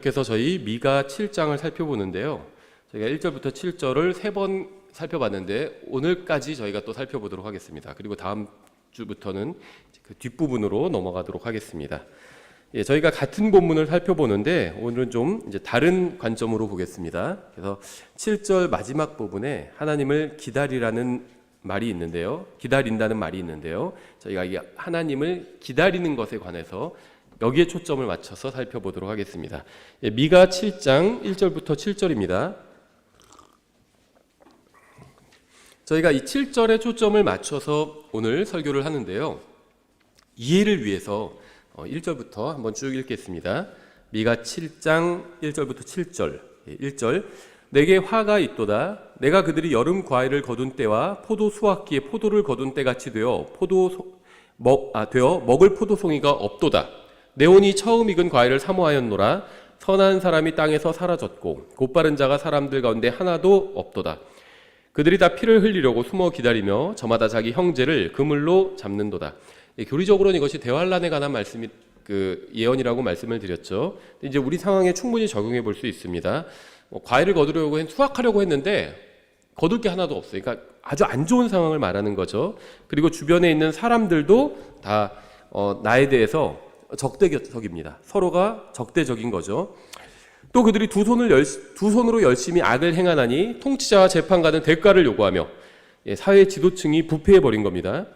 그래서 저희 미가 7장을 살펴보는데요. 저희가 1절부터 7절을 3번 살펴봤는데 오늘까지 저희가 또 살펴보도록 하겠습니다. 그리고 다음 주부터는 그 뒷부분으로 넘어가도록 하겠습니다. 저희가 같은 본문을 살펴보는데 오늘은 좀 이제 다른 관점으로 보겠습니다. 그래서 7절 마지막 부분에 하나님을 기다리라는 말이 있는데요. 기다린다는 말이 있는데요. 저희가 이 하나님을 기다리는 것에 관해서 여기에 초점을 맞춰서 살펴보도록 하겠습니다. 미가 7장 1절부터 7절입니다. 저희가 이 7절에 초점을 맞춰서 오늘 설교를 하는데요. 이해를 위해서 1절부터 한번 쭉 읽겠습니다. 미가 7장 1절부터 7절 1절 내게 화가 있도다. 내가 그들이 여름 과일을 거둔 때와 포도 수확기에 포도를 거둔 때같이 되어 먹을 포도송이가 없도다. 내 혼이 처음 익은 과일을 사모하였노라. 선한 사람이 땅에서 사라졌고 곧바른 자가 사람들 가운데 하나도 없도다. 그들이 다 피를 흘리려고 숨어 기다리며 저마다 자기 형제를 그물로 잡는도다. 교리적으로는 이것이 대환란에 관한 말씀이 예언이라고 말씀을 드렸죠. 이제 우리 상황에 충분히 적용해 볼 수 있습니다. 과일을 거두려고 수확하려고 했는데 거둘 게 하나도 없어요. 그러니까 아주 안 좋은 상황을 말하는 거죠. 그리고 주변에 있는 사람들도 다 나에 대해서 적대적입니다. 서로가 적대적인 거죠. 또 그들이 두 손으로 열심히 악을 행하나니 통치자와 재판관은 대가를 요구하며 사회 지도층이 부패해버린 겁니다.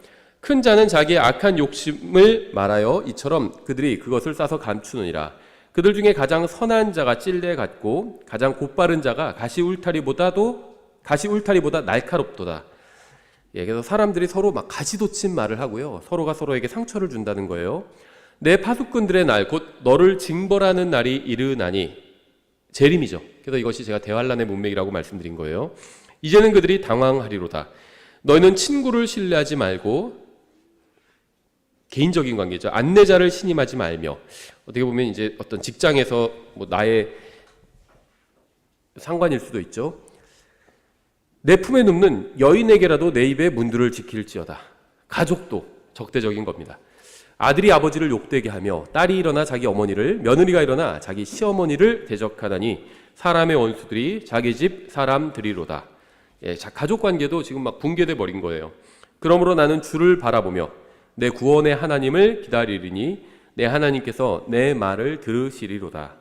큰 자는 자기의 악한 욕심을 말하여 이처럼 그들이 그것을 싸서 감추느니라. 그들 중에 가장 선한 자가 찔레 같고 가장 곧바른 자가 가시 울타리보다 날카롭도다. 그래서 사람들이 서로 막 가시돋친 말을 하고요. 서로가 서로에게 상처를 준다는 거예요. 내 파수꾼들의 날 곧 너를 징벌하는 날이 이르나니 재림이죠. 그래서 이것이 제가 대환란의 문맥이라고 말씀드린 거예요. 이제는 그들이 당황하리로다. 너희는 친구를 신뢰하지 말고 개인적인 관계죠. 안내자를 신임하지 말며 어떻게 보면 이제 어떤 직장에서 나의 상관일 수도 있죠. 내 품에 눕는 여인에게라도 내 입의 문들을 지킬지어다. 가족도 적대적인 겁니다. 아들이 아버지를 욕되게 하며 딸이 일어나 자기 어머니를 며느리가 일어나 자기 시어머니를 대적하다니 사람의 원수들이 자기 집 사람들이로다. 가족관계도 지금 막 붕괴돼 버린 거예요. 그러므로 나는 주를 바라보며 내 구원의 하나님을 기다리리니 내 하나님께서 내 말을 들으시리로다.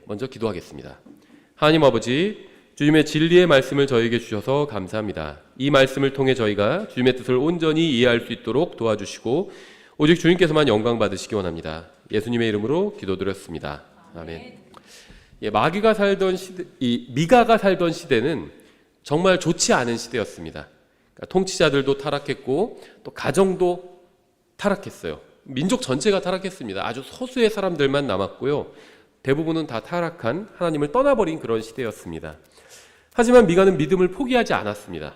먼저 기도하겠습니다. 하나님 아버지, 주님의 진리의 말씀을 저에게 주셔서 감사합니다. 이 말씀을 통해 저희가 주님의 뜻을 온전히 이해할 수 있도록 도와주시고 오직 주님께서만 영광 받으시기 원합니다. 예수님의 이름으로 기도드렸습니다. 아멘. 마귀가 살던 시대, 미가가 살던 시대는 정말 좋지 않은 시대였습니다. 그러니까 통치자들도 타락했고 또 가정도 타락했어요. 민족 전체가 타락했습니다. 아주 소수의 사람들만 남았고요. 대부분은 다 타락한 하나님을 떠나버린 그런 시대였습니다. 하지만 미가는 믿음을 포기하지 않았습니다.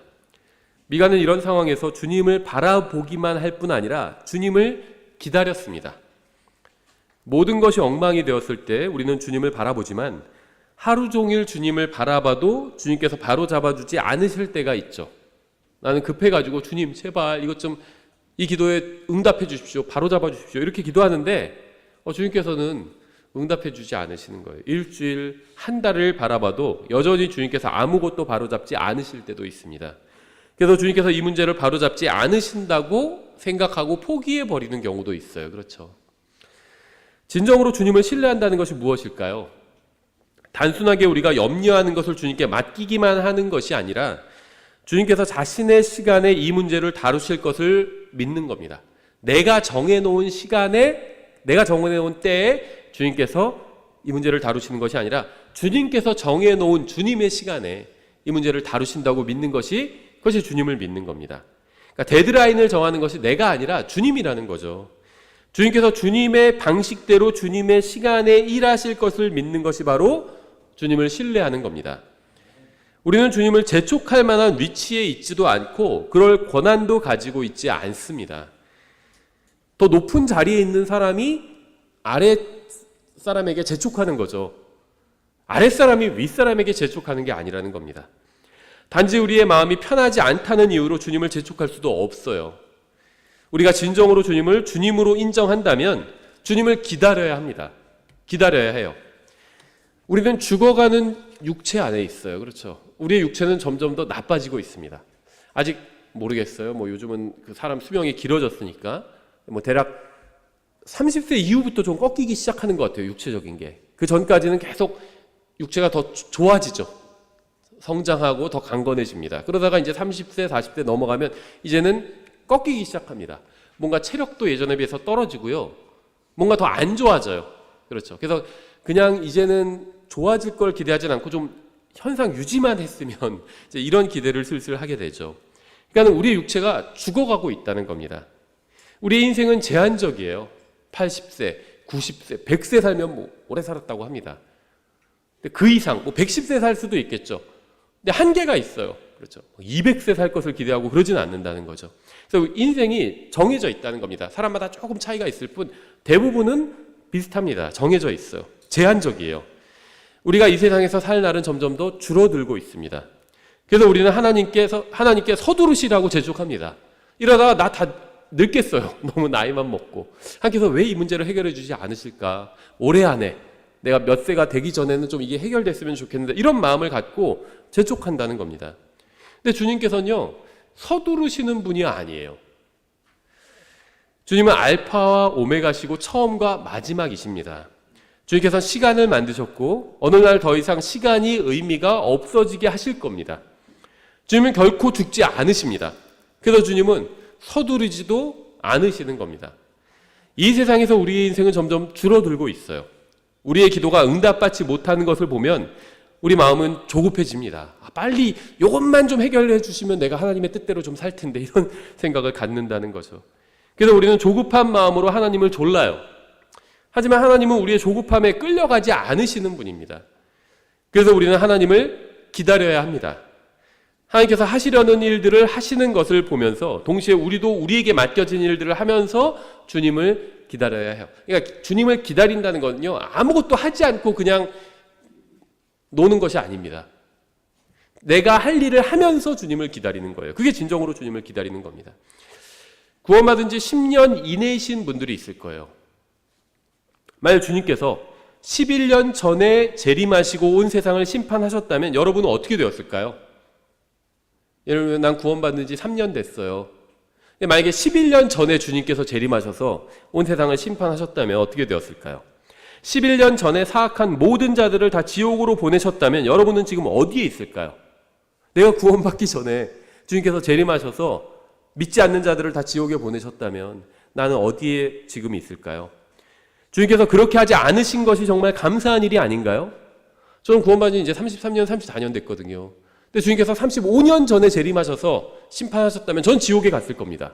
미가는 이런 상황에서 주님을 바라보기만 할 뿐 아니라 주님을 기다렸습니다. 모든 것이 엉망이 되었을 때 우리는 주님을 바라보지만 하루 종일 주님을 바라봐도 주님께서 바로 잡아주지 않으실 때가 있죠. 나는 급해가지고 주님 제발 이것 좀 이 기도에 응답해 주십시오. 바로 잡아주십시오. 이렇게 기도하는데 주님께서는 응답해 주지 않으시는 거예요. 일주일, 한 달을 바라봐도 여전히 주님께서 아무것도 바로잡지 않으실 때도 있습니다. 그래서 주님께서 이 문제를 바로잡지 않으신다고 생각하고 포기해버리는 경우도 있어요. 그렇죠. 진정으로 주님을 신뢰한다는 것이 무엇일까요? 단순하게 우리가 염려하는 것을 주님께 맡기기만 하는 것이 아니라 주님께서 자신의 시간에 이 문제를 다루실 것을 믿는 겁니다. 내가 정해놓은 시간에, 내가 정해놓은 때에 주님께서 이 문제를 다루시는 것이 아니라 주님께서 정해놓은 주님의 시간에 이 문제를 다루신다고 믿는 것이 그것이 주님을 믿는 겁니다. 그러니까 데드라인을 정하는 것이 내가 아니라 주님이라는 거죠. 주님께서 주님의 방식대로 주님의 시간에 일하실 것을 믿는 것이 바로 주님을 신뢰하는 겁니다. 우리는 주님을 재촉할 만한 위치에 있지도 않고 그럴 권한도 가지고 있지 않습니다. 더 높은 자리에 있는 사람이 아래 사람에게 재촉하는 거죠. 아래 사람이 윗 사람에게 재촉하는 게 아니라는 겁니다. 단지 우리의 마음이 편하지 않다는 이유로 주님을 재촉할 수도 없어요. 우리가 진정으로 주님을 주님으로 인정한다면 주님을 기다려야 합니다. 기다려야 해요. 우리는 죽어가는 육체 안에 있어요. 그렇죠? 우리의 육체는 점점 더 나빠지고 있습니다. 아직 모르겠어요. 뭐 요즘은 그 사람 수명이 길어졌으니까 뭐 대략 30세 이후부터 좀 꺾이기 시작하는 것 같아요. 육체적인 게. 그 전까지는 계속 육체가 더 좋아지죠. 성장하고 더 강건해집니다. 그러다가 이제 30세, 40대 넘어가면 이제는 꺾이기 시작합니다. 뭔가 체력도 예전에 비해서 떨어지고요. 뭔가 더 안 좋아져요. 그렇죠. 그래서 그냥 이제는 좋아질 걸 기대하진 않고 좀 현상 유지만 했으면 이제 이런 기대를 슬슬 하게 되죠. 그러니까 우리의 육체가 죽어가고 있다는 겁니다. 우리의 인생은 제한적이에요. 80세, 90세, 100세 살면 뭐 오래 살았다고 합니다. 근데 그 이상, 뭐 110세 살 수도 있겠죠. 근데 한계가 있어요. 그렇죠. 200세 살 것을 기대하고 그러지는 않는다는 거죠. 그래서 인생이 정해져 있다는 겁니다. 사람마다 조금 차이가 있을 뿐 대부분은 비슷합니다. 정해져 있어요. 제한적이에요. 우리가 이 세상에서 살 날은 점점 더 줄어들고 있습니다. 그래서 우리는 하나님께 서두르시라고 재촉합니다. 이러다가 나 다 늙겠어요. 너무 나이만 먹고. 하나님께서 왜 이 문제를 해결해 주지 않으실까? 올해 안에 내가 몇 세가 되기 전에는 좀 이게 해결됐으면 좋겠는데 이런 마음을 갖고 재촉한다는 겁니다. 근데 주님께서는요, 서두르시는 분이 아니에요. 주님은 알파와 오메가시고 처음과 마지막이십니다. 주님께서 시간을 만드셨고 어느 날 더 이상 시간이 의미가 없어지게 하실 겁니다. 주님은 결코 죽지 않으십니다. 그래서 주님은 서두르지도 않으시는 겁니다. 이 세상에서 우리의 인생은 점점 줄어들고 있어요. 우리의 기도가 응답받지 못하는 것을 보면 우리 마음은 조급해집니다. 빨리 이것만 좀 해결해 주시면 내가 하나님의 뜻대로 좀 살 텐데 이런 생각을 갖는다는 거죠. 그래서 우리는 조급한 마음으로 하나님을 졸라요. 하지만 하나님은 우리의 조급함에 끌려가지 않으시는 분입니다. 그래서 우리는 하나님을 기다려야 합니다. 하나님께서 하시려는 일들을 하시는 것을 보면서 동시에 우리도 우리에게 맡겨진 일들을 하면서 주님을 기다려야 해요. 그러니까 주님을 기다린다는 건요, 아무것도 하지 않고 그냥 노는 것이 아닙니다. 내가 할 일을 하면서 주님을 기다리는 거예요. 그게 진정으로 주님을 기다리는 겁니다. 구원받은 지 10년 이내이신 분들이 있을 거예요. 만약 주님께서 11년 전에 재림하시고 온 세상을 심판하셨다면 여러분은 어떻게 되었을까요? 예를 들면 난 구원받은 지 3년 됐어요. 만약에 11년 전에 주님께서 재림하셔서 온 세상을 심판하셨다면 어떻게 되었을까요? 11년 전에 사악한 모든 자들을 다 지옥으로 보내셨다면 여러분은 지금 어디에 있을까요? 내가 구원받기 전에 주님께서 재림하셔서 믿지 않는 자들을 다 지옥에 보내셨다면 나는 어디에 지금 있을까요? 주님께서 그렇게 하지 않으신 것이 정말 감사한 일이 아닌가요? 저는 구원받은 지 이제 33년, 34년 됐거든요. 근데 주님께서 35년 전에 재림하셔서 심판하셨다면 전 지옥에 갔을 겁니다.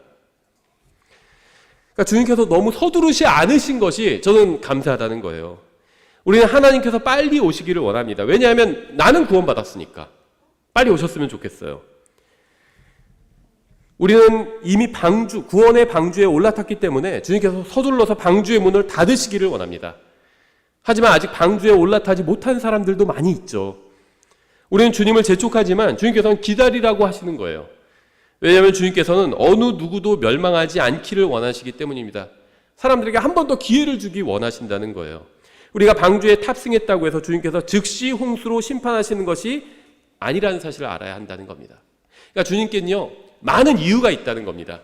그러니까 주님께서 너무 서두르시 않으신 것이 저는 감사하다는 거예요. 우리는 하나님께서 빨리 오시기를 원합니다. 왜냐하면 나는 구원받았으니까. 빨리 오셨으면 좋겠어요. 우리는 이미 구원의 방주에 올라탔기 때문에 주님께서 서둘러서 방주의 문을 닫으시기를 원합니다. 하지만 아직 방주에 올라타지 못한 사람들도 많이 있죠. 우리는 주님을 재촉하지만 주님께서는 기다리라고 하시는 거예요. 왜냐하면 주님께서는 어느 누구도 멸망하지 않기를 원하시기 때문입니다. 사람들에게 한 번 더 기회를 주기 원하신다는 거예요. 우리가 방주에 탑승했다고 해서 주님께서 즉시 홍수로 심판하시는 것이 아니라는 사실을 알아야 한다는 겁니다. 그러니까 주님께는요, 많은 이유가 있다는 겁니다.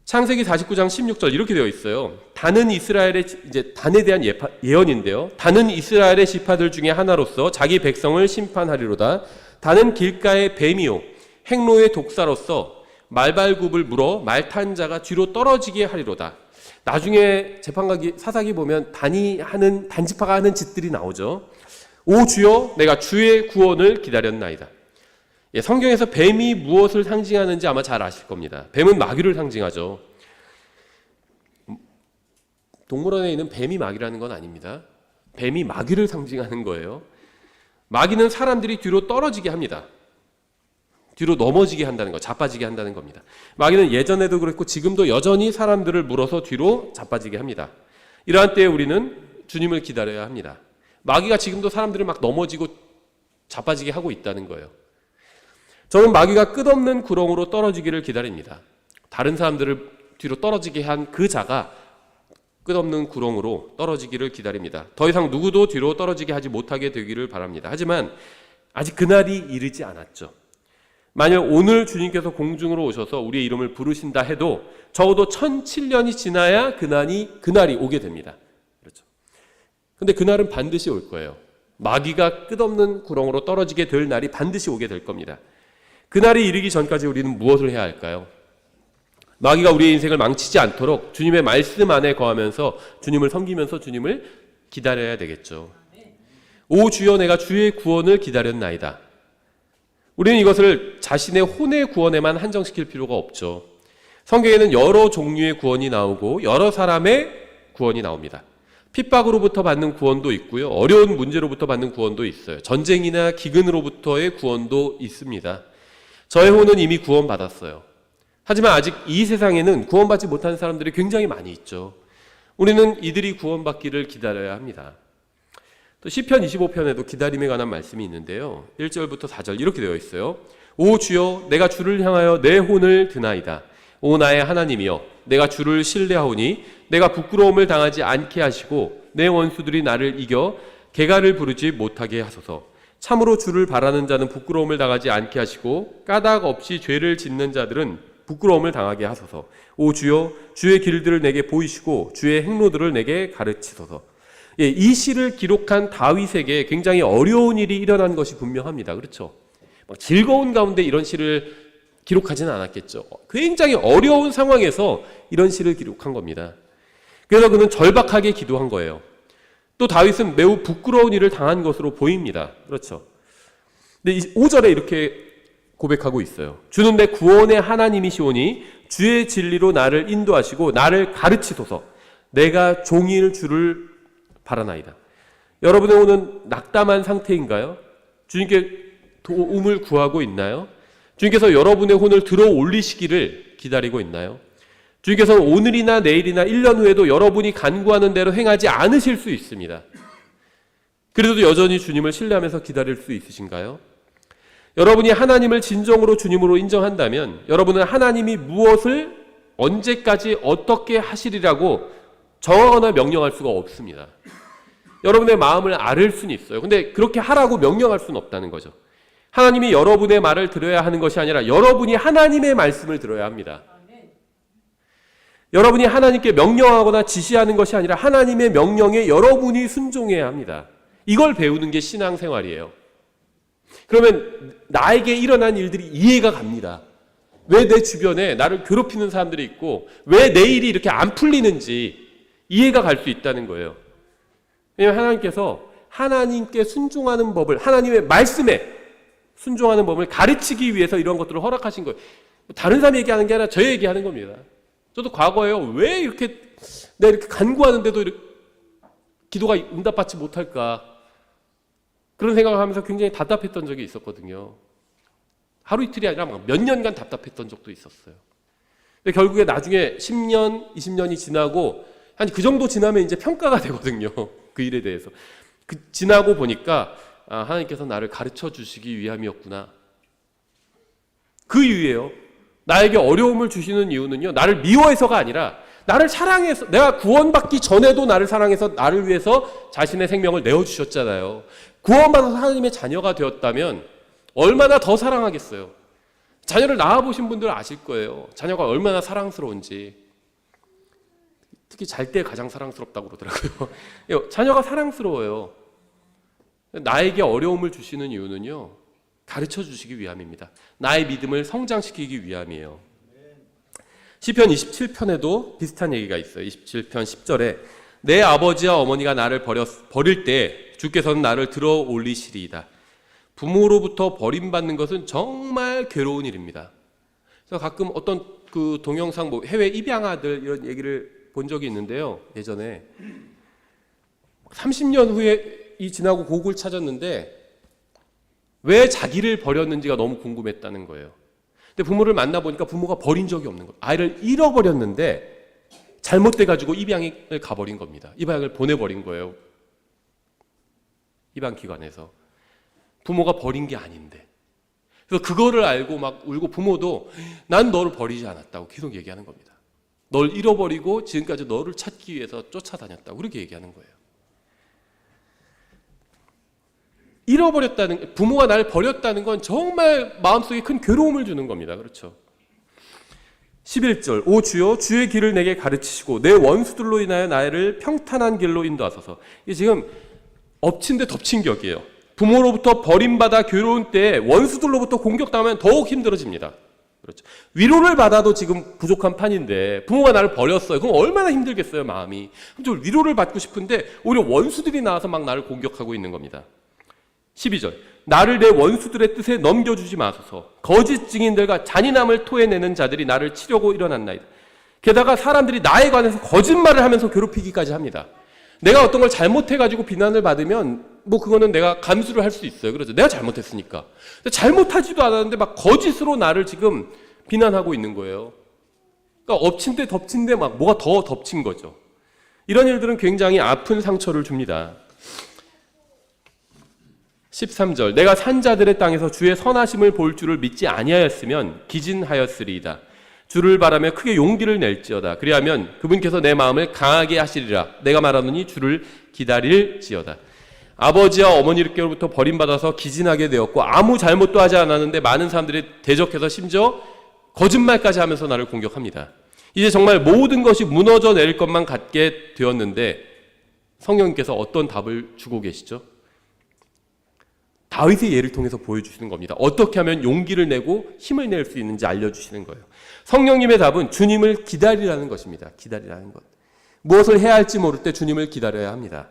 창세기 49장 16절 이렇게 되어 있어요. 단은 이스라엘의, 이제 단에 대한 예언인데요. 단은 이스라엘의 지파들 중에 하나로서 자기 백성을 심판하리로다. 단은 길가의 뱀이요 행로의 독사로서 말발굽을 물어 말 탄 자가 뒤로 떨어지게 하리로다. 나중에 재판가기 사사기 보면 단지파가 하는 짓들이 나오죠. 오 주여 내가 주의 구원을 기다렸나이다. 예, 성경에서 뱀이 무엇을 상징하는지 아마 잘 아실 겁니다. 뱀은 마귀를 상징하죠. 동물원에 있는 뱀이 마귀라는 건 아닙니다. 뱀이 마귀를 상징하는 거예요. 마귀는 사람들이 뒤로 떨어지게 합니다. 뒤로 넘어지게 한다는 거, 자빠지게 한다는 겁니다. 마귀는 예전에도 그랬고 지금도 여전히 사람들을 물어서 뒤로 자빠지게 합니다. 이러한 때에 우리는 주님을 기다려야 합니다. 마귀가 지금도 사람들을 막 넘어지고 자빠지게 하고 있다는 거예요. 저는 마귀가 끝없는 구렁으로 떨어지기를 기다립니다. 다른 사람들을 뒤로 떨어지게 한 그 자가 끝없는 구렁으로 떨어지기를 기다립니다. 더 이상 누구도 뒤로 떨어지게 하지 못하게 되기를 바랍니다. 하지만 아직 그날이 이르지 않았죠. 만약 오늘 주님께서 공중으로 오셔서 우리의 이름을 부르신다 해도 적어도 1007년이 지나야 그날이 오게 됩니다. 그렇죠. 근데 그날은 반드시 올 거예요. 마귀가 끝없는 구렁으로 떨어지게 될 날이 반드시 오게 될 겁니다. 그날이 이르기 전까지 우리는 무엇을 해야 할까요? 마귀가 우리의 인생을 망치지 않도록 주님의 말씀 안에 거하면서 주님을 섬기면서 주님을 기다려야 되겠죠. 오 주여 내가 주의 구원을 기다렸나이다. 우리는 이것을 자신의 혼의 구원에만 한정시킬 필요가 없죠. 성경에는 여러 종류의 구원이 나오고 여러 사람의 구원이 나옵니다. 핍박으로부터 받는 구원도 있고요. 어려운 문제로부터 받는 구원도 있어요. 전쟁이나 기근으로부터의 구원도 있습니다. 저의 혼은 이미 구원받았어요. 하지만 아직 이 세상에는 구원받지 못한 사람들이 굉장히 많이 있죠. 우리는 이들이 구원받기를 기다려야 합니다. 또 시편 25편에도 기다림에 관한 말씀이 있는데요. 1절부터 4절 이렇게 되어 있어요. 오 주여 내가 주를 향하여 내 혼을 드나이다. 오 나의 하나님이여 내가 주를 신뢰하오니 내가 부끄러움을 당하지 않게 하시고 내 원수들이 나를 이겨 개가를 부르지 못하게 하소서. 참으로 주를 바라는 자는 부끄러움을 당하지 않게 하시고 까닭 없이 죄를 짓는 자들은 부끄러움을 당하게 하소서. 오 주여 주의 길들을 내게 보이시고 주의 행로들을 내게 가르치소서. 이 시를 기록한 다윗에게 굉장히 어려운 일이 일어난 것이 분명합니다. 그렇죠? 막 즐거운 가운데 이런 시를 기록하지는 않았겠죠. 굉장히 어려운 상황에서 이런 시를 기록한 겁니다. 그래서 그는 절박하게 기도한 거예요. 또 다윗은 매우 부끄러운 일을 당한 것으로 보입니다. 그렇죠? 근데 5절에 이렇게 고백하고 있어요. 주는 내 구원의 하나님이시오니 주의 진리로 나를 인도하시고 나를 가르치소서. 내가 종일 주를 바라나이다. 여러분의 오는 낙담한 상태인가요? 주님께 도움을 구하고 있나요? 주님께서 여러분의 혼을 들어 올리시기를 기다리고 있나요? 주님께서는 오늘이나 내일이나 1년 후에도 여러분이 간구하는 대로 행하지 않으실 수 있습니다. 그래도 여전히 주님을 신뢰하면서 기다릴 수 있으신가요? 여러분이 하나님을 진정으로 주님으로 인정한다면 여러분은 하나님이 무엇을 언제까지 어떻게 하시리라고 정하거나 명령할 수가 없습니다. 여러분의 마음을 앓을 수는 있어요. 근데 그렇게 하라고 명령할 수는 없다는 거죠. 하나님이 여러분의 말을 들어야 하는 것이 아니라 여러분이 하나님의 말씀을 들어야 합니다. 여러분이 하나님께 명령하거나 지시하는 것이 아니라 하나님의 명령에 여러분이 순종해야 합니다. 이걸 배우는 게 신앙생활이에요. 그러면 나에게 일어난 일들이 이해가 갑니다. 왜 내 주변에 나를 괴롭히는 사람들이 있고 왜 내 일이 이렇게 안 풀리는지 이해가 갈 수 있다는 거예요. 왜냐하면 하나님께서 하나님께 순종하는 법을, 하나님의 말씀에 순종하는 법을 가르치기 위해서 이런 것들을 허락하신 거예요. 다른 사람 얘기하는 게 아니라 저 얘기하는 겁니다. 저도 과거에요. 왜 이렇게 내가 이렇게 간구하는데도 이렇게 기도가 응답받지 못할까? 그런 생각을 하면서 굉장히 답답했던 적이 있었거든요. 하루 이틀이 아니라 막 몇 년간 답답했던 적도 있었어요. 근데 결국에 나중에 10년, 20년이 지나고 한 그 정도 지나면 이제 평가가 되거든요. 그 일에 대해서. 지나고 보니까 하나님께서 나를 가르쳐 주시기 위함이었구나. 그 이유예요. 나에게 어려움을 주시는 이유는요. 나를 미워해서가 아니라 나를 사랑해서, 내가 구원받기 전에도 나를 사랑해서 나를 위해서 자신의 생명을 내어주셨잖아요. 구원받아서 하나님의 자녀가 되었다면 얼마나 더 사랑하겠어요. 자녀를 낳아보신 분들 아실 거예요. 자녀가 얼마나 사랑스러운지. 특히 잘 때 가장 사랑스럽다고 그러더라고요. 자녀가 사랑스러워요. 나에게 어려움을 주시는 이유는요. 가르쳐 주시기 위함입니다. 나의 믿음을 성장시키기 위함이에요. 시편 27편에도 비슷한 얘기가 있어요. 27편 10절에 내 아버지와 어머니가 나를 버릴 때 주께서는 나를 들어 올리시리이다. 부모로부터 버림받는 것은 정말 괴로운 일입니다. 그래서 가끔 어떤 그 동영상 해외 입양아들 이런 얘기를 본 적이 있는데요. 예전에 30년 후에 지나고 곡을 찾았는데 왜 자기를 버렸는지가 너무 궁금했다는 거예요. 근데 부모를 만나보니까 부모가 버린 적이 없는 거예요. 아이를 잃어버렸는데 잘못돼가지고 입양을 가버린 겁니다. 입양을 보내버린 거예요. 입양기관에서. 부모가 버린 게 아닌데. 그래서 그거를 알고 막 울고 부모도 난 너를 버리지 않았다고 계속 얘기하는 겁니다. 널 잃어버리고 지금까지 너를 찾기 위해서 쫓아다녔다고 그렇게 얘기하는 거예요. 잃어버렸다는, 부모가 날 버렸다는 건 정말 마음속에 큰 괴로움을 주는 겁니다. 그렇죠? 11절, 오 주여 주의 길을 내게 가르치시고 내 원수들로 인하여 나를 평탄한 길로 인도하소서. 이게 지금 엎친 데 덮친 격이에요. 부모로부터 버림받아 괴로운 때에 원수들로부터 공격당하면 더욱 힘들어집니다. 그렇죠. 위로를 받아도 지금 부족한 판인데 부모가 나를 버렸어요. 그럼 얼마나 힘들겠어요, 마음이. 그럼 위로를 받고 싶은데 오히려 원수들이 나와서 막 나를 공격하고 있는 겁니다. 12절, 나를 내 원수들의 뜻에 넘겨주지 마소서. 거짓 증인들과 잔인함을 토해내는 자들이 나를 치려고 일어났나이다. 게다가 사람들이 나에 관해서 거짓말을 하면서 괴롭히기까지 합니다. 내가 어떤 걸 잘못해가지고 비난을 받으면 뭐 그거는 내가 감수를 할 수 있어요. 그렇죠. 내가 잘못했으니까. 잘못하지도 않았는데 막 거짓으로 나를 지금 비난하고 있는 거예요. 그러니까 엎친 데 덮친 데 막 뭐가 더 덮친 거죠. 이런 일들은 굉장히 아픈 상처를 줍니다. 13절, 내가 산자들의 땅에서 주의 선하심을 볼 줄을 믿지 아니하였으면 기진하였으리이다. 주를 바라며 크게 용기를 낼지어다. 그리하면 그분께서 내 마음을 강하게 하시리라. 내가 말하노니 주를 기다릴지어다. 아버지와 어머니께로부터 버림받아서 기진하게 되었고 아무 잘못도 하지 않았는데 많은 사람들이 대적해서 심지어 거짓말까지 하면서 나를 공격합니다. 이제 정말 모든 것이 무너져 내릴 것만 같게 되었는데 성령님께서 어떤 답을 주고 계시죠? 다윗의 예를 통해서 보여주시는 겁니다. 어떻게 하면 용기를 내고 힘을 낼 수 있는지 알려주시는 거예요. 성령님의 답은 주님을 기다리라는 것입니다. 기다리라는 것. 무엇을 해야 할지 모를 때 주님을 기다려야 합니다.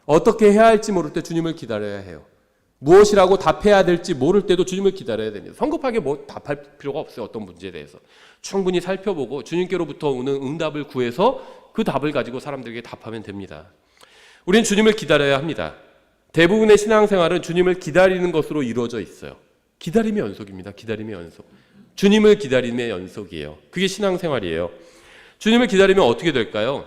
어떻게 해야 할지 모를 때 주님을 기다려야 해요. 무엇이라고 답해야 될지 모를 때도 주님을 기다려야 됩니다. 성급하게 뭐 답할 필요가 없어요. 어떤 문제에 대해서. 충분히 살펴보고 주님께로부터 오는 응답을 구해서 그 답을 가지고 사람들에게 답하면 됩니다. 우리는 주님을 기다려야 합니다. 대부분의 신앙생활은 주님을 기다리는 것으로 이루어져 있어요. 기다림의 연속입니다. 기다림의 연속. 주님을 기다림의 연속이에요. 그게 신앙생활이에요. 주님을 기다리면 어떻게 될까요?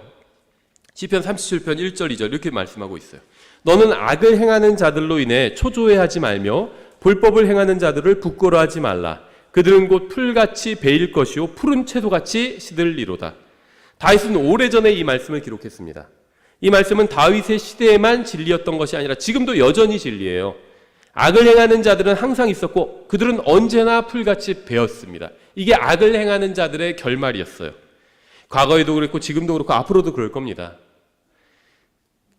시편 37편 1절 2절 이렇게 말씀하고 있어요. 너는 악을 행하는 자들로 인해 초조해하지 말며 불법을 행하는 자들을 부끄러워하지 말라. 그들은 곧 풀같이 베일 것이요 푸른 채소같이 시들리로다. 다윗은 오래전에 이 말씀을 기록했습니다. 이 말씀은 다윗의 시대에만 진리였던 것이 아니라 지금도 여전히 진리예요. 악을 행하는 자들은 항상 있었고 그들은 언제나 풀같이 베었습니다. 이게 악을 행하는 자들의 결말이었어요. 과거에도 그랬고 지금도 그렇고 앞으로도 그럴 겁니다.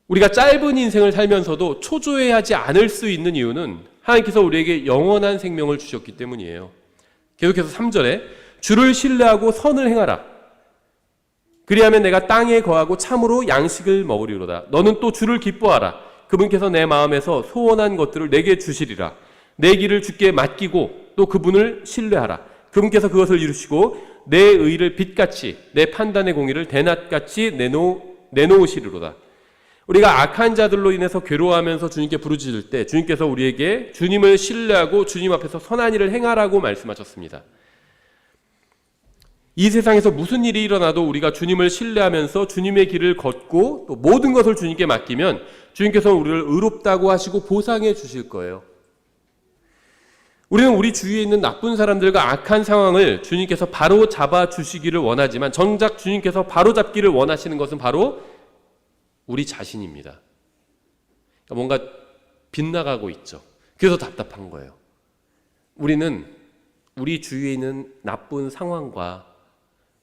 우리가 짧은 인생을 살면서도 초조해하지 않을 수 있는 이유는 하나님께서 우리에게 영원한 생명을 주셨기 때문이에요. 계속해서 3절에 주를 신뢰하고 선을 행하라. 그리하면 내가 땅에 거하고 참으로 양식을 먹으리로다. 너는 또 주를 기뻐하라. 그분께서 내 마음에서 소원한 것들을 내게 주시리라. 내 길을 주께 맡기고 또 그분을 신뢰하라. 그분께서 그것을 이루시고 내 의를 빛같이 내 판단의 공의를 대낮같이 내놓으시리로다. 우리가 악한 자들로 인해서 괴로워하면서 주님께 부르짖을 때 주님께서 우리에게 주님을 신뢰하고 주님 앞에서 선한 일을 행하라고 말씀하셨습니다. 이 세상에서 무슨 일이 일어나도 우리가 주님을 신뢰하면서 주님의 길을 걷고 또 모든 것을 주님께 맡기면 주님께서 우리를 의롭다고 하시고 보상해 주실 거예요. 우리는 우리 주위에 있는 나쁜 사람들과 악한 상황을 주님께서 바로 잡아 주시기를 원하지만 정작 주님께서 바로 잡기를 원하시는 것은 바로 우리 자신입니다. 뭔가 빗나가고 있죠. 그래서 답답한 거예요. 우리는 우리 주위에 있는 나쁜 상황과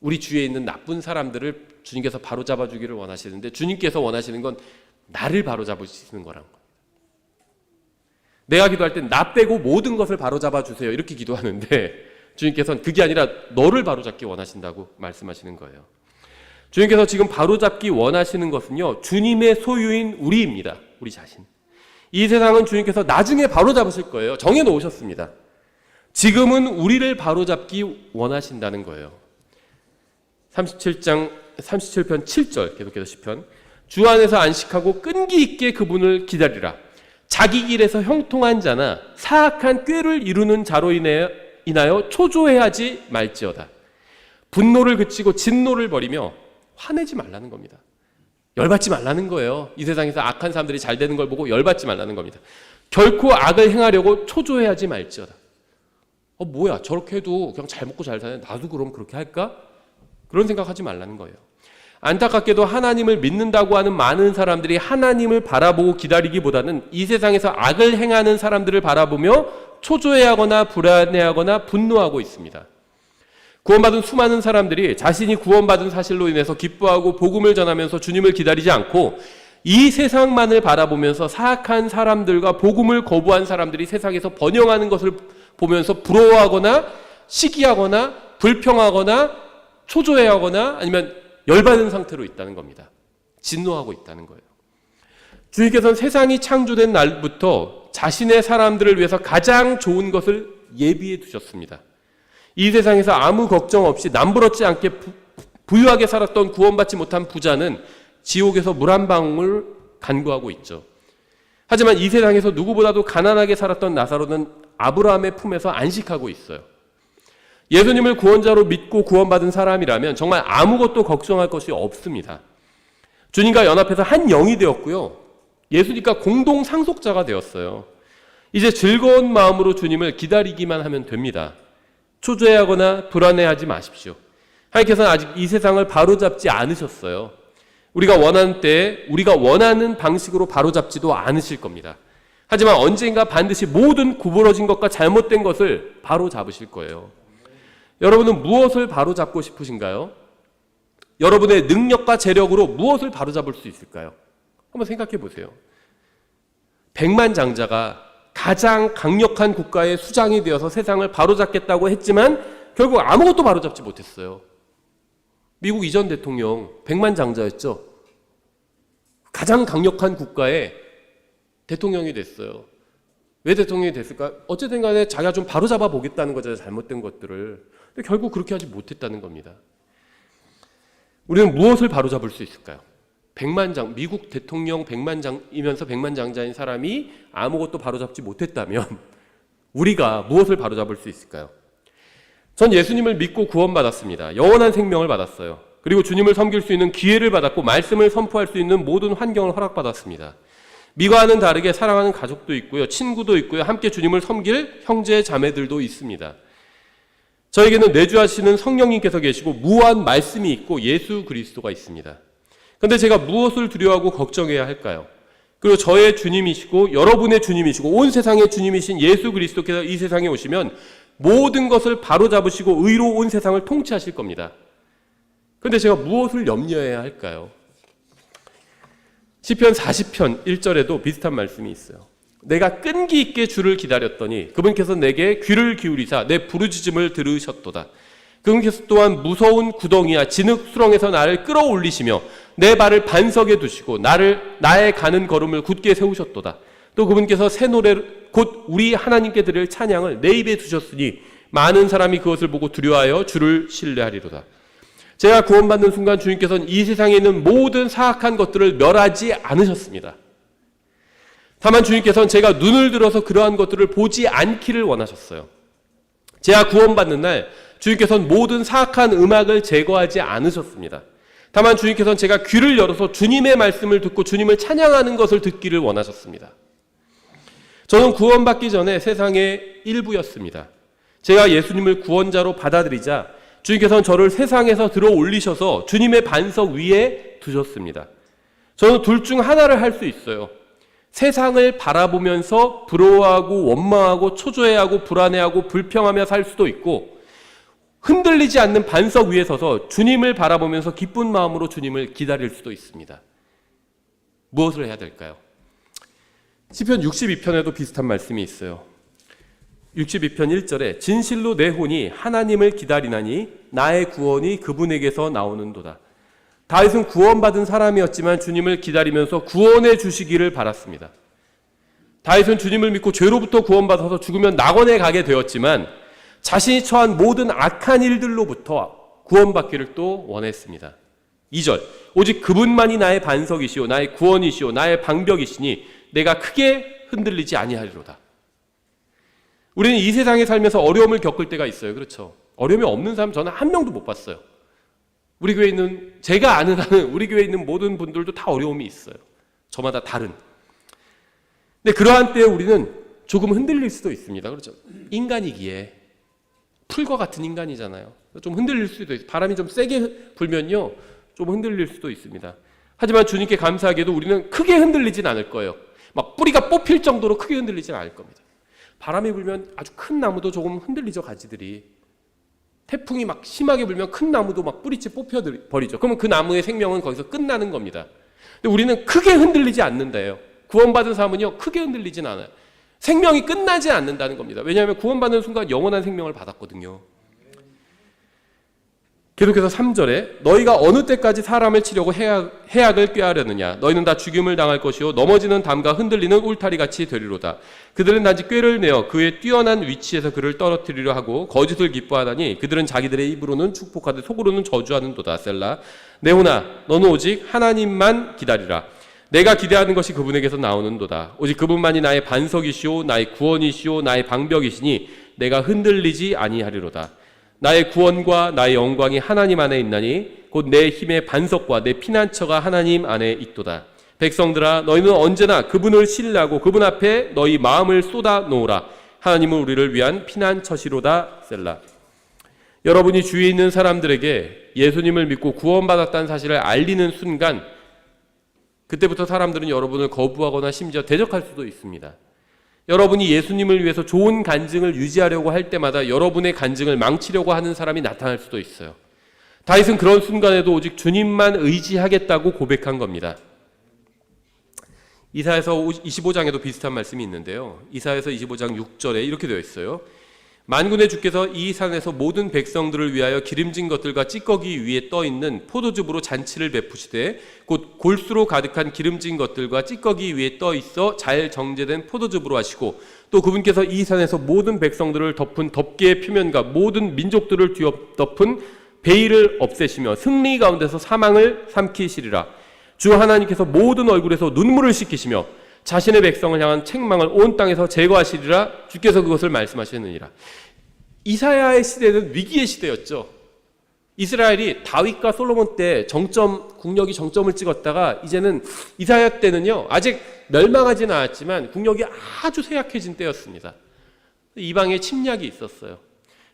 우리 주위에 있는 나쁜 사람들을 주님께서 바로 잡아주기를 원하시는데 주님께서 원하시는 건 나를 바로 잡으시는 거란 거예요. 내가 기도할 땐 나 빼고 모든 것을 바로 잡아주세요 이렇게 기도하는데 주님께서는 그게 아니라 너를 바로 잡기 원하신다고 말씀하시는 거예요. 주님께서 지금 바로 잡기 원하시는 것은요, 주님의 소유인 우리입니다. 우리 자신. 이 세상은 주님께서 나중에 바로 잡으실 거예요. 정해놓으셨습니다. 지금은 우리를 바로 잡기 원하신다는 거예요. 37편 7절 계속해서 시편. 주 안에서 안식하고 끈기 있게 그분을 기다리라. 자기 길에서 형통한 자나 사악한 꾀를 이루는 자로 인하여 초조해하지 말지어다. 분노를 그치고 진노를 버리며 화내지 말라는 겁니다. 열받지 말라는 거예요. 이 세상에서 악한 사람들이 잘 되는 걸 보고 열받지 말라는 겁니다. 결코 악을 행하려고 초조해하지 말지어다. 뭐야 저렇게 해도 그냥 잘 먹고 잘 사네. 나도 그럼 그렇게 할까? 그런 생각하지 말라는 거예요. 안타깝게도 하나님을 믿는다고 하는 많은 사람들이 하나님을 바라보고 기다리기보다는 이 세상에서 악을 행하는 사람들을 바라보며 초조해하거나 불안해하거나 분노하고 있습니다. 구원받은 수많은 사람들이 자신이 구원받은 사실로 인해서 기뻐하고 복음을 전하면서 주님을 기다리지 않고 이 세상만을 바라보면서 사악한 사람들과 복음을 거부한 사람들이 세상에서 번영하는 것을 보면서 부러워하거나 시기하거나 불평하거나 초조해하거나 아니면 열받은 상태로 있다는 겁니다. 진노하고 있다는 거예요. 주님께서는 세상이 창조된 날부터 자신의 사람들을 위해서 가장 좋은 것을 예비해 두셨습니다. 이 세상에서 아무 걱정 없이 남부럽지 않게 부유하게 살았던 구원받지 못한 부자는 지옥에서 물 한 방울 간구하고 있죠. 하지만 이 세상에서 누구보다도 가난하게 살았던 나사로는 아브라함의 품에서 안식하고 있어요. 예수님을 구원자로 믿고 구원받은 사람이라면 정말 아무것도 걱정할 것이 없습니다. 주님과 연합해서 한 영이 되었고요. 예수님과 공동 상속자가 되었어요. 이제 즐거운 마음으로 주님을 기다리기만 하면 됩니다. 초조해하거나 불안해하지 마십시오. 하나님께서는 아직 이 세상을 바로잡지 않으셨어요. 우리가 원하는 때에 우리가 원하는 방식으로 바로잡지도 않으실 겁니다. 하지만 언젠가 반드시 모든 구부러진 것과 잘못된 것을 바로잡으실 거예요. 여러분은 무엇을 바로잡고 싶으신가요? 여러분의 능력과 재력으로 무엇을 바로잡을 수 있을까요? 한번 생각해 보세요. 백만장자가 가장 강력한 국가의 수장이 되어서 세상을 바로잡겠다고 했지만 결국 아무것도 바로잡지 못했어요. 미국 이전 대통령 백만장자였죠. 가장 강력한 국가의 대통령이 됐어요. 왜 대통령이 됐을까? 어쨌든 간에 자기가 좀 바로잡아 보겠다는 거잖아요. 잘못된 것들을. 근데 결국 그렇게 하지 못했다는 겁니다. 우리는 무엇을 바로잡을 수 있을까요? 미국 대통령 백만장이면서 백만장자인 사람이 아무것도 바로잡지 못했다면 우리가 무엇을 바로잡을 수 있을까요? 전 예수님을 믿고 구원받았습니다. 영원한 생명을 받았어요. 그리고 주님을 섬길 수 있는 기회를 받았고 말씀을 선포할 수 있는 모든 환경을 허락받았습니다. 미과와는 다르게 사랑하는 가족도 있고요. 친구도 있고요. 함께 주님을 섬길 형제 자매들도 있습니다. 저에게는 내주하시는 성령님께서 계시고 무한 말씀이 있고 예수 그리스도가 있습니다. 그런데 제가 무엇을 두려워하고 걱정해야 할까요? 그리고 저의 주님이시고 여러분의 주님이시고 온 세상의 주님이신 예수 그리스도께서 이 세상에 오시면 모든 것을 바로잡으시고 의로 온 세상을 통치하실 겁니다. 그런데 제가 무엇을 염려해야 할까요? 시편 40편 1절에도 비슷한 말씀이 있어요. 내가 끈기 있게 주를 기다렸더니 그분께서 내게 귀를 기울이사 내 부르짖음을 들으셨도다. 그분께서 또한 무서운 구덩이와 진흙 수렁에서 나를 끌어올리시며 내 발을 반석에 두시고 나의 가는 걸음을 굳게 세우셨도다. 또 그분께서 새 노래 곧 우리 하나님께 드릴 찬양을 내 입에 두셨으니 많은 사람이 그것을 보고 두려워하여 주를 신뢰하리로다. 제가 구원받는 순간 주님께서는 이 세상에 있는 모든 사악한 것들을 멸하지 않으셨습니다. 다만 주님께서는 제가 눈을 들어서 그러한 것들을 보지 않기를 원하셨어요. 제가 구원받는 날 주님께서는 모든 사악한 음악을 제거하지 않으셨습니다. 다만 주님께서는 제가 귀를 열어서 주님의 말씀을 듣고 주님을 찬양하는 것을 듣기를 원하셨습니다. 저는 구원받기 전에 세상의 일부였습니다. 제가 예수님을 구원자로 받아들이자 주님께서는 저를 세상에서 들어 올리셔서 주님의 반석 위에 두셨습니다. 저는 둘 중 하나를 할 수 있어요. 세상을 바라보면서 부러워하고 원망하고 초조해하고 불안해하고 불평하며 살 수도 있고 흔들리지 않는 반석 위에 서서 주님을 바라보면서 기쁜 마음으로 주님을 기다릴 수도 있습니다. 무엇을 해야 될까요? 시편 62편에도 비슷한 말씀이 있어요. 62편 1절에 진실로 내 혼이 하나님을 기다리나니 나의 구원이 그분에게서 나오는도다. 다윗은 구원받은 사람이었지만 주님을 기다리면서 구원해 주시기를 바랐습니다. 다윗은 주님을 믿고 죄로부터 구원받아서 죽으면 낙원에 가게 되었지만 자신이 처한 모든 악한 일들로부터 구원받기를 또 원했습니다. 2절 오직 그분만이 나의 반석이시오 나의 구원이시오 나의 방벽이시니 내가 크게 흔들리지 아니하리로다. 우리는 이 세상에 살면서 어려움을 겪을 때가 있어요. 그렇죠? 어려움이 없는 사람 저는 한 명도 못 봤어요. 우리 교회에 있는 제가 아는 한은 우리 교회에 있는 모든 분들도 다 어려움이 있어요. 저마다 다른. 근데 그러한 때에 우리는 조금 흔들릴 수도 있습니다. 그렇죠? 인간이기에 풀과 같은 인간이잖아요. 좀 흔들릴 수도 있어요. 바람이 좀 세게 불면요, 좀 흔들릴 수도 있습니다. 하지만 주님께 감사하게도 우리는 크게 흔들리진 않을 거예요. 막 뿌리가 뽑힐 정도로 크게 흔들리진 않을 겁니다. 바람이 불면 아주 큰 나무도 조금 흔들리죠, 가지들이. 태풍이 막 심하게 불면 큰 나무도 막 뿌리째 뽑혀버리죠. 그러면 그 나무의 생명은 거기서 끝나는 겁니다. 근데 우리는 크게 흔들리지 않는다예요. 구원받은 사람은요, 크게 흔들리진 않아요. 생명이 끝나지 않는다는 겁니다. 왜냐하면 구원받는 순간 영원한 생명을 받았거든요. 계속해서 3절에 너희가 어느 때까지 사람을 치려고 해악을 꾀하려느냐. 너희는 다 죽임을 당할 것이요 넘어지는 담과 흔들리는 울타리같이 되리로다. 그들은 단지 꾀를 내어 그의 뛰어난 위치에서 그를 떨어뜨리려 하고 거짓을 기뻐하다니 그들은 자기들의 입으로는 축복하되 속으로는 저주하는도다. 셀라. 네오나 너는 오직 하나님만 기다리라. 내가 기대하는 것이 그분에게서 나오는도다. 오직 그분만이 나의 반석이시오 나의 구원이시오 나의 방벽이시니 내가 흔들리지 아니하리로다. 나의 구원과 나의 영광이 하나님 안에 있나니 곧 내 힘의 반석과 내 피난처가 하나님 안에 있도다. 백성들아 너희는 언제나 그분을 신뢰하고 그분 앞에 너희 마음을 쏟아 놓으라. 하나님은 우리를 위한 피난처시로다. 셀라. 여러분이 주위에 있는 사람들에게 예수님을 믿고 구원받았다는 사실을 알리는 순간 그때부터 사람들은 여러분을 거부하거나 심지어 대적할 수도 있습니다. 여러분이 예수님을 위해서 좋은 간증을 유지하려고 할 때마다 여러분의 간증을 망치려고 하는 사람이 나타날 수도 있어요. 다윗은 그런 순간에도 오직 주님만 의지하겠다고 고백한 겁니다. 이사야서 25장에도 비슷한 말씀이 있는데요. 이사야서 25장 6절에 이렇게 되어 있어요. 만군의 주께서 이 산에서 모든 백성들을 위하여 기름진 것들과 찌꺼기 위에 떠있는 포도즙으로 잔치를 베푸시되 곧 골수로 가득한 기름진 것들과 찌꺼기 위에 떠있어 잘 정제된 포도즙으로 하시고 또 그분께서 이 산에서 모든 백성들을 덮은 덮개의 표면과 모든 민족들을 뒤덮은 베일을 없애시며 승리 가운데서 사망을 삼키시리라. 주 하나님께서 모든 얼굴에서 눈물을 씻기시며 자신의 백성을 향한 책망을 온 땅에서 제거하시리라. 주께서 그것을 말씀하시느니라. 이사야의 시대는 위기의 시대였죠. 이스라엘이 다윗과 솔로몬 때 국력이 정점을 찍었다가 이제는 이사야 때는요, 아직 멸망하지는 않았지만 국력이 아주 쇠약해진 때였습니다. 이방의 침략이 있었어요.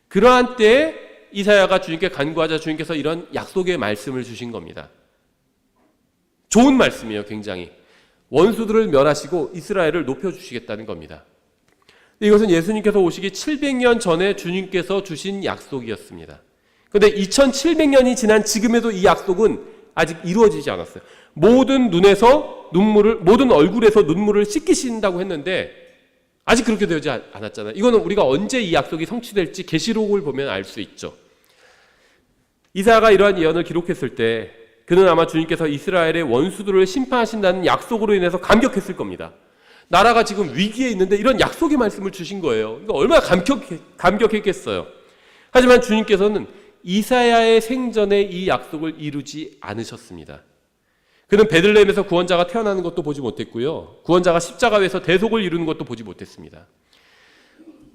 그러한 때에 이사야가 주님께 간구하자 주님께서 이런 약속의 말씀을 주신 겁니다. 좋은 말씀이에요, 굉장히. 원수들을 멸하시고 이스라엘을 높여주시겠다는 겁니다. 이것은 예수님께서 오시기 700년 전에 주님께서 주신 약속이었습니다. 그런데 2700년이 지난 지금에도 이 약속은 아직 이루어지지 않았어요. 모든 얼굴에서 눈물을 씻기신다고 했는데 아직 그렇게 되지 않았잖아요. 이거는 우리가 언제 이 약속이 성취될지 계시록을 보면 알 수 있죠. 이사야가 이러한 예언을 기록했을 때 그는 아마 주님께서 이스라엘의 원수들을 심판하신다는 약속으로 인해서 감격했을 겁니다. 나라가 지금 위기에 있는데 이런 약속의 말씀을 주신 거예요. 이거 얼마나 감격했겠어요. 하지만 주님께서는 이사야의 생전에 이 약속을 이루지 않으셨습니다. 그는 베들레헴에서 구원자가 태어나는 것도 보지 못했고요. 구원자가 십자가에서 대속을 이루는 것도 보지 못했습니다.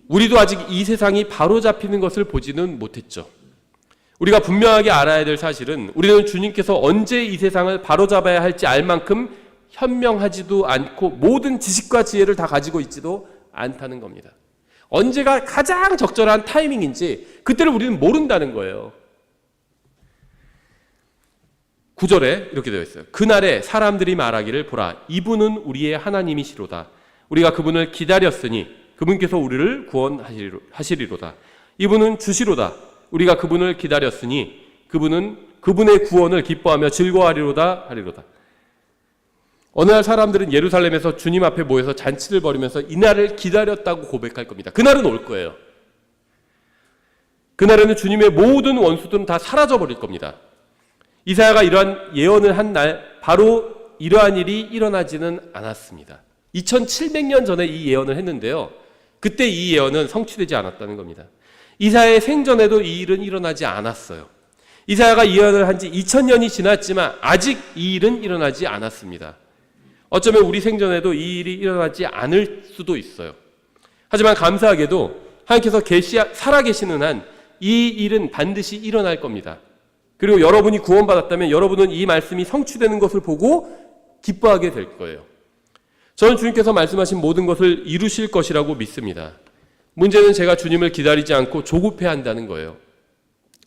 우리도 아직 이 세상이 바로잡히는 것을 보지는 못했죠. 우리가 분명하게 알아야 될 사실은 우리는 주님께서 언제 이 세상을 바로잡아야 할지 알 만큼 현명하지도 않고 모든 지식과 지혜를 다 가지고 있지도 않다는 겁니다. 언제가 가장 적절한 타이밍인지 그때를 우리는 모른다는 거예요. 9절에 이렇게 되어 있어요. 그날에 사람들이 말하기를 보라 이분은 우리의 하나님이시로다. 우리가 그분을 기다렸으니 그분께서 우리를 구원하시리로다. 이분은 주시로다. 우리가 그분을 기다렸으니 그분은 그분의 구원을 기뻐하며 즐거워하리로다 하리로다. 어느 날 사람들은 예루살렘에서 주님 앞에 모여서 잔치를 벌이면서 이날을 기다렸다고 고백할 겁니다. 그날은 올 거예요. 그날에는 주님의 모든 원수들은 다 사라져버릴 겁니다. 이사야가 이러한 예언을 한 날 바로 이러한 일이 일어나지는 않았습니다. 2700년 전에 이 예언을 했는데요. 그때 이 예언은 성취되지 않았다는 겁니다. 이사야의 생전에도 이 일은 일어나지 않았어요. 이사야가 이 예언을 한 지 2000년이 지났지만 아직 이 일은 일어나지 않았습니다. 어쩌면 우리 생전에도 이 일이 일어나지 않을 수도 있어요. 하지만 감사하게도 하나님께서 살아계시는 한 이 일은 반드시 일어날 겁니다. 그리고 여러분이 구원받았다면 여러분은 이 말씀이 성취되는 것을 보고 기뻐하게 될 거예요. 저는 주님께서 말씀하신 모든 것을 이루실 것이라고 믿습니다. 문제는 제가 주님을 기다리지 않고 조급해 한다는 거예요.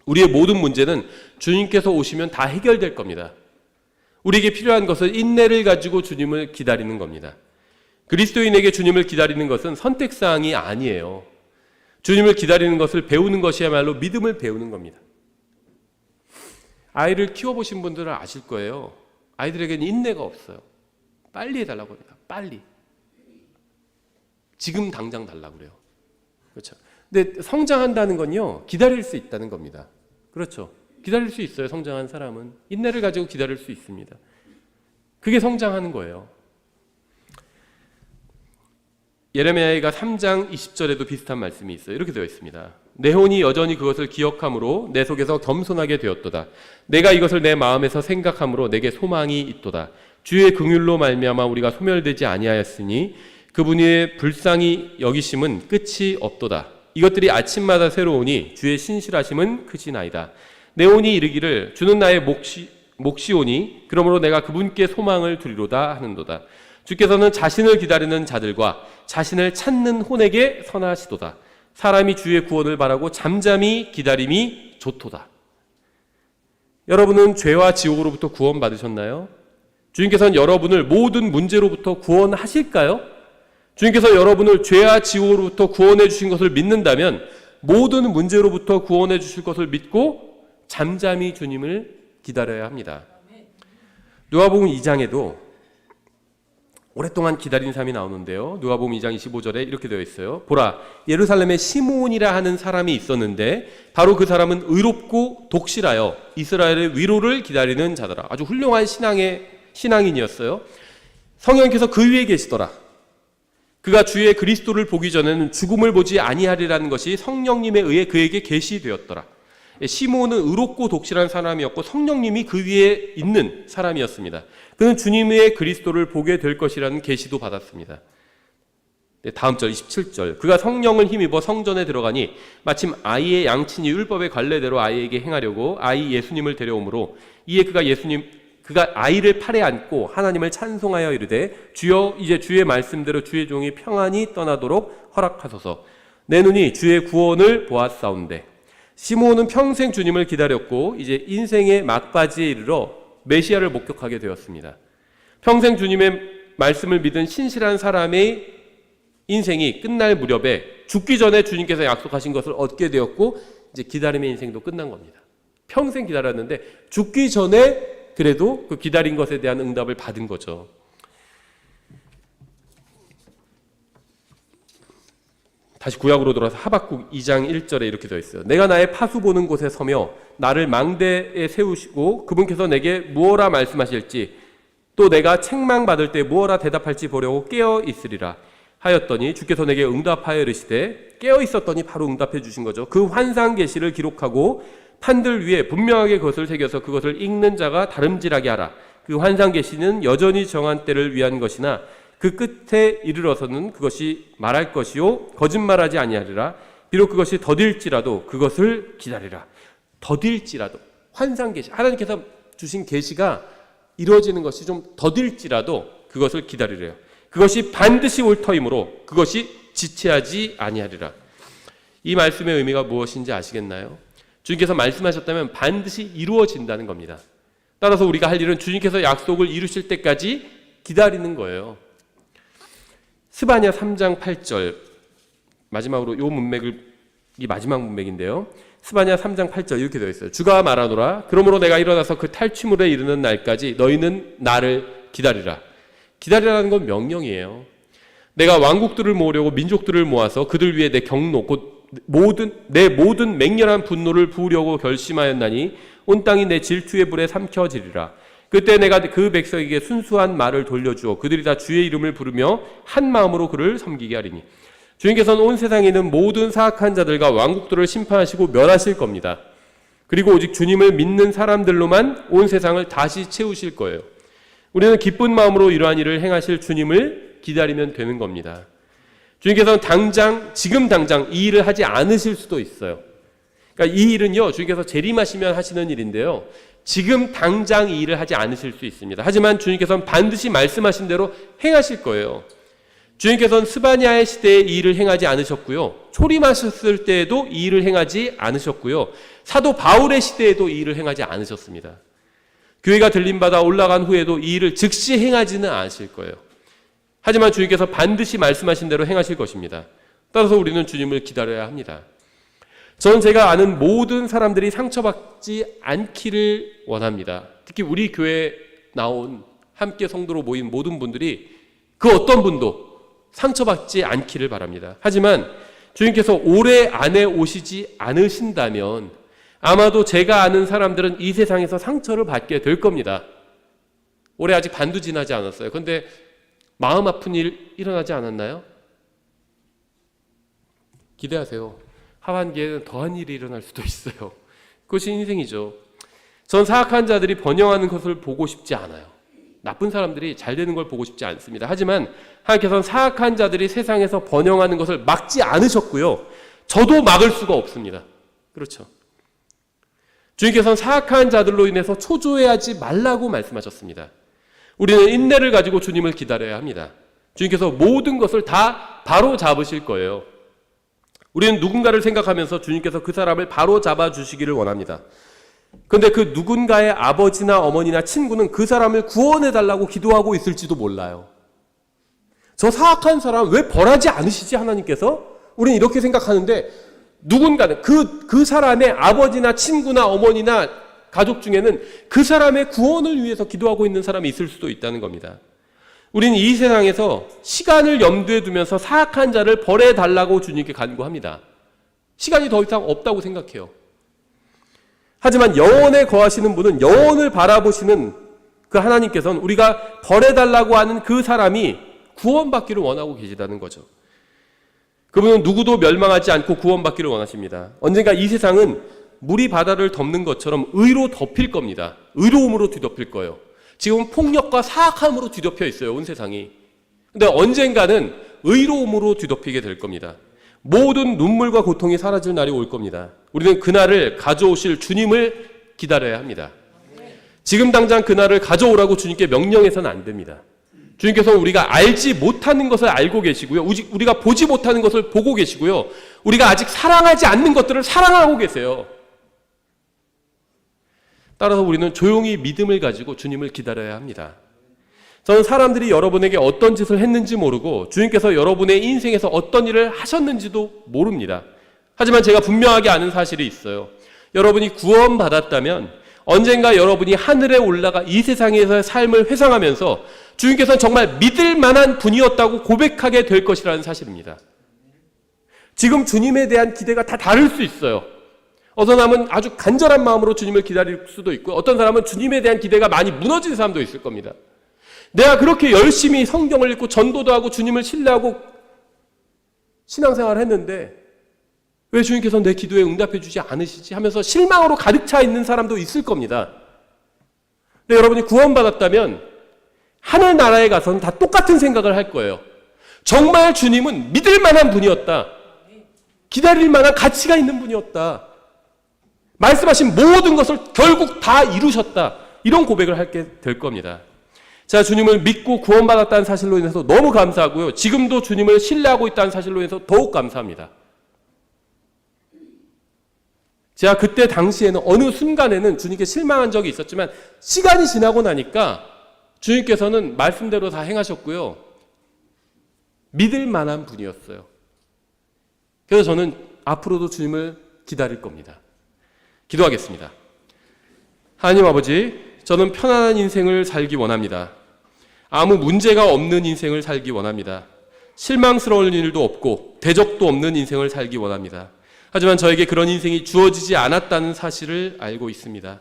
우리의 모든 문제는 주님께서 오시면 다 해결될 겁니다. 우리에게 필요한 것은 인내를 가지고 주님을 기다리는 겁니다. 그리스도인에게 주님을 기다리는 것은 선택사항이 아니에요. 주님을 기다리는 것을 배우는 것이야말로 믿음을 배우는 겁니다. 아이를 키워보신 분들은 아실 거예요. 아이들에게는 인내가 없어요. 빨리 해달라고 합니다. 빨리. 지금 당장 달라고 그래요. 그렇죠. 근데 성장한다는 건요, 기다릴 수 있다는 겁니다. 그렇죠. 기다릴 수 있어요. 성장한 사람은. 인내를 가지고 기다릴 수 있습니다. 그게 성장하는 거예요. 예레미야가 3장 20절에도 비슷한 말씀이 있어요. 이렇게 되어 있습니다. 내 혼이 여전히 그것을 기억함으로 내 속에서 겸손하게 되었도다. 내가 이것을 내 마음에서 생각함으로 내게 소망이 있도다. 주의 긍휼로 말미암아 우리가 소멸되지 아니하였으니 그분의 불쌍히 여기심은 끝이 없도다. 이것들이 아침마다 새로우니 주의 신실하심은 크시나이다. 내 혼이 이르기를 주는 나의 몫이오니 그러므로 내가 그분께 소망을 두리로다 하는도다. 주께서는 자신을 기다리는 자들과 자신을 찾는 혼에게 선하시도다. 사람이 주의 구원을 바라고 잠잠히 기다림이 좋도다. 여러분은 죄와 지옥으로부터 구원받으셨나요? 주님께서는 여러분을 모든 문제로부터 구원하실까요? 주님께서 여러분을 죄와 지옥으로부터 구원해 주신 것을 믿는다면 모든 문제로부터 구원해 주실 것을 믿고 잠잠히 주님을 기다려야 합니다. 누가복음 2장에도 오랫동안 기다린 사람이 나오는데요. 누가복음 2장 25절에 이렇게 되어 있어요. 보라, 예루살렘에 시므온이라 하는 사람이 있었는데 바로 그 사람은 의롭고 독실하여 이스라엘의 위로를 기다리는 자더라. 아주 훌륭한 신앙인이었어요. 성령께서 그 위에 계시더라. 그가 주의 그리스도를 보기 전에는 죽음을 보지 아니하리라는 것이 성령님에 의해 그에게 계시되었더라. 시므온은 의롭고 독실한 사람이었고 성령님이 그 위에 있는 사람이었습니다. 그는 주님의 그리스도를 보게 될 것이라는 계시도 받았습니다. 다음 절 27절 그가 성령을 힘입어 성전에 들어가니 마침 아이의 양친이 율법의 관례대로 아이에게 행하려고 아이 예수님을 데려오므로 이에 그가 아이를 팔에 안고 하나님을 찬송하여 이르되 주여 이제 주의 말씀대로 주의 종이 평안히 떠나도록 허락하소서. 내 눈이 주의 구원을 보았사온데. 시므온은 평생 주님을 기다렸고 이제 인생의 막바지에 이르러 메시아를 목격하게 되었습니다. 평생 주님의 말씀을 믿은 신실한 사람의 인생이 끝날 무렵에 죽기 전에 주님께서 약속하신 것을 얻게 되었고 이제 기다림의 인생도 끝난 겁니다. 평생 기다렸는데 죽기 전에 그래도 그 기다린 것에 대한 응답을 받은 거죠. 다시 구약으로 돌아서 하박국 2장 1절에 이렇게 되어 있어요. 내가 나의 파수 보는 곳에 서며 나를 망대에 세우시고 그분께서 내게 무엇라 말씀하실지 또 내가 책망받을 때 무엇라 대답할지 보려고 깨어 있으리라 하였더니 주께서 내게 응답하여 이르시되 깨어 있었더니 바로 응답해 주신 거죠. 그 환상 계시를 기록하고 판들 위에 분명하게 그것을 새겨서 그것을 읽는 자가 다름질하게 하라. 그 환상 계시는 여전히 정한 때를 위한 것이나 그 끝에 이르러서는 그것이 말할 것이요 거짓말하지 아니하리라. 비록 그것이 더딜지라도 그것을 기다리라. 더딜지라도 환상 계시 하나님께서 주신 계시가 이루어지는 것이 좀 더딜지라도 그것을 기다리래요. 그것이 반드시 올 터이므로 그것이 지체하지 아니하리라. 이 말씀의 의미가 무엇인지 아시겠나요? 주님께서 말씀하셨다면 반드시 이루어진다는 겁니다. 따라서 우리가 할 일은 주님께서 약속을 이루실 때까지 기다리는 거예요. 스바냐 3장 8절 마지막으로 이 마지막 문맥인데요. 스바냐 3장 8절 이렇게 되어 있어요. 주가 말하노라 그러므로 내가 일어나서 그 탈취물에 이르는 날까지 너희는 나를 기다리라. 기다리라는 건 명령이에요. 내가 왕국들을 모으려고 민족들을 모아서 그들 위에 내 경로 곧 내 모든 맹렬한 분노를 부으려고 결심하였나니 온 땅이 내 질투의 불에 삼켜지리라. 그때 내가 그 백성에게 순수한 말을 돌려주어 그들이 다 주의 이름을 부르며 한 마음으로 그를 섬기게 하리니. 주님께서는 온 세상에 있는 모든 사악한 자들과 왕국들을 심판하시고 멸하실 겁니다. 그리고 오직 주님을 믿는 사람들로만 온 세상을 다시 채우실 거예요. 우리는 기쁜 마음으로 이러한 일을 행하실 주님을 기다리면 되는 겁니다. 주님께서는 지금 당장 이 일을 하지 않으실 수도 있어요. 그러니까 이 일은요, 주님께서 재림하시면 하시는 일인데요. 지금 당장 이 일을 하지 않으실 수 있습니다. 하지만 주님께서는 반드시 말씀하신 대로 행하실 거예요. 주님께서는 스바냐의 시대에 이 일을 행하지 않으셨고요. 초림하셨을 때에도 이 일을 행하지 않으셨고요. 사도 바울의 시대에도 이 일을 행하지 않으셨습니다. 교회가 들림받아 올라간 후에도 이 일을 즉시 행하지는 않으실 거예요. 하지만 주님께서 반드시 말씀하신 대로 행하실 것입니다. 따라서 우리는 주님을 기다려야 합니다. 저는 제가 아는 모든 사람들이 상처받지 않기를 원합니다. 특히 우리 교회에 나온 함께 성도로 모인 모든 분들이 그 어떤 분도 상처받지 않기를 바랍니다. 하지만 주님께서 올해 안에 오시지 않으신다면 아마도 제가 아는 사람들은 이 세상에서 상처를 받게 될 겁니다. 올해 아직 반도 지나지 않았어요. 그런데 마음 아픈 일 일어나지 않았나요? 기대하세요. 하반기에는 더한 일이 일어날 수도 있어요. 그것이 인생이죠. 전 사악한 자들이 번영하는 것을 보고 싶지 않아요. 나쁜 사람들이 잘 되는 걸 보고 싶지 않습니다. 하지만 하나님께서는 사악한 자들이 세상에서 번영하는 것을 막지 않으셨고요. 저도 막을 수가 없습니다. 그렇죠. 주님께서는 사악한 자들로 인해서 초조해하지 말라고 말씀하셨습니다. 우리는 인내를 가지고 주님을 기다려야 합니다. 주님께서 모든 것을 다 바로 잡으실 거예요. 우리는 누군가를 생각하면서 주님께서 그 사람을 바로 잡아주시기를 원합니다. 그런데 그 누군가의 아버지나 어머니나 친구는 그 사람을 구원해달라고 기도하고 있을지도 몰라요. 저 사악한 사람 왜 벌하지 않으시지 하나님께서? 우리는 이렇게 생각하는데 누군가는 그 사람의 아버지나 친구나 어머니나 가족 중에는 그 사람의 구원을 위해서 기도하고 있는 사람이 있을 수도 있다는 겁니다. 우리는 이 세상에서 시간을 염두에 두면서 사악한 자를 벌해달라고 주님께 간구합니다. 시간이 더 이상 없다고 생각해요. 하지만 영원에 거하시는 분은 영원을 바라보시는 그 하나님께서는 우리가 벌해달라고 하는 그 사람이 구원받기를 원하고 계시다는 거죠. 그분은 누구도 멸망하지 않고 구원받기를 원하십니다. 언젠가 이 세상은 물이 바다를 덮는 것처럼 의로 덮일 겁니다. 의로움으로 뒤덮일 거예요. 지금 폭력과 사악함으로 뒤덮여 있어요, 온 세상이. 근데 언젠가는 의로움으로 뒤덮이게 될 겁니다. 모든 눈물과 고통이 사라질 날이 올 겁니다. 우리는 그날을 가져오실 주님을 기다려야 합니다. 지금 당장 그날을 가져오라고 주님께 명령해서는 안 됩니다. 주님께서는 우리가 알지 못하는 것을 알고 계시고요. 우리가 보지 못하는 것을 보고 계시고요. 우리가 아직 사랑하지 않는 것들을 사랑하고 계세요. 따라서 우리는 조용히 믿음을 가지고 주님을 기다려야 합니다. 저는 사람들이 여러분에게 어떤 짓을 했는지 모르고 주님께서 여러분의 인생에서 어떤 일을 하셨는지도 모릅니다. 하지만 제가 분명하게 아는 사실이 있어요. 여러분이 구원받았다면 언젠가 여러분이 하늘에 올라가 이 세상에서의 삶을 회상하면서 주님께서는 정말 믿을 만한 분이었다고 고백하게 될 것이라는 사실입니다. 지금 주님에 대한 기대가 다 다를 수 있어요. 어떤 사람은 아주 간절한 마음으로 주님을 기다릴 수도 있고 어떤 사람은 주님에 대한 기대가 많이 무너진 사람도 있을 겁니다. 내가 그렇게 열심히 성경을 읽고 전도도 하고 주님을 신뢰하고 신앙생활을 했는데 왜 주님께서 내 기도에 응답해 주지 않으시지 하면서 실망으로 가득 차 있는 사람도 있을 겁니다. 근데 여러분이 구원받았다면 하늘나라에 가서는 다 똑같은 생각을 할 거예요. 정말 주님은 믿을 만한 분이었다. 기다릴 만한 가치가 있는 분이었다. 말씀하신 모든 것을 결국 다 이루셨다. 이런 고백을 하게 될 겁니다. 제가 주님을 믿고 구원받았다는 사실로 인해서 너무 감사하고요. 지금도 주님을 신뢰하고 있다는 사실로 인해서 더욱 감사합니다. 제가 그때 당시에는 어느 순간에는 주님께 실망한 적이 있었지만 시간이 지나고 나니까 주님께서는 말씀대로 다 행하셨고요. 믿을 만한 분이었어요. 그래서 저는 앞으로도 주님을 기다릴 겁니다. 기도하겠습니다. 하나님 아버지, 저는 편안한 인생을 살기 원합니다. 아무 문제가 없는 인생을 살기 원합니다. 실망스러운 일도 없고 대적도 없는 인생을 살기 원합니다. 하지만 저에게 그런 인생이 주어지지 않았다는 사실을 알고 있습니다.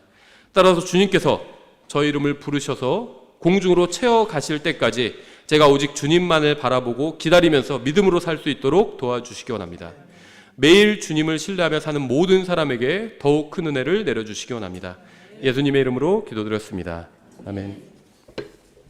따라서 주님께서 저희 이름을 부르셔서 공중으로 채워 가실 때까지 제가 오직 주님만을 바라보고 기다리면서 믿음으로 살 수 있도록 도와주시기 원합니다. 매일 주님을 신뢰하며 사는 모든 사람에게 더욱 큰 은혜를 내려주시기 원합니다. 예수님의 이름으로 기도드렸습니다. 아멘.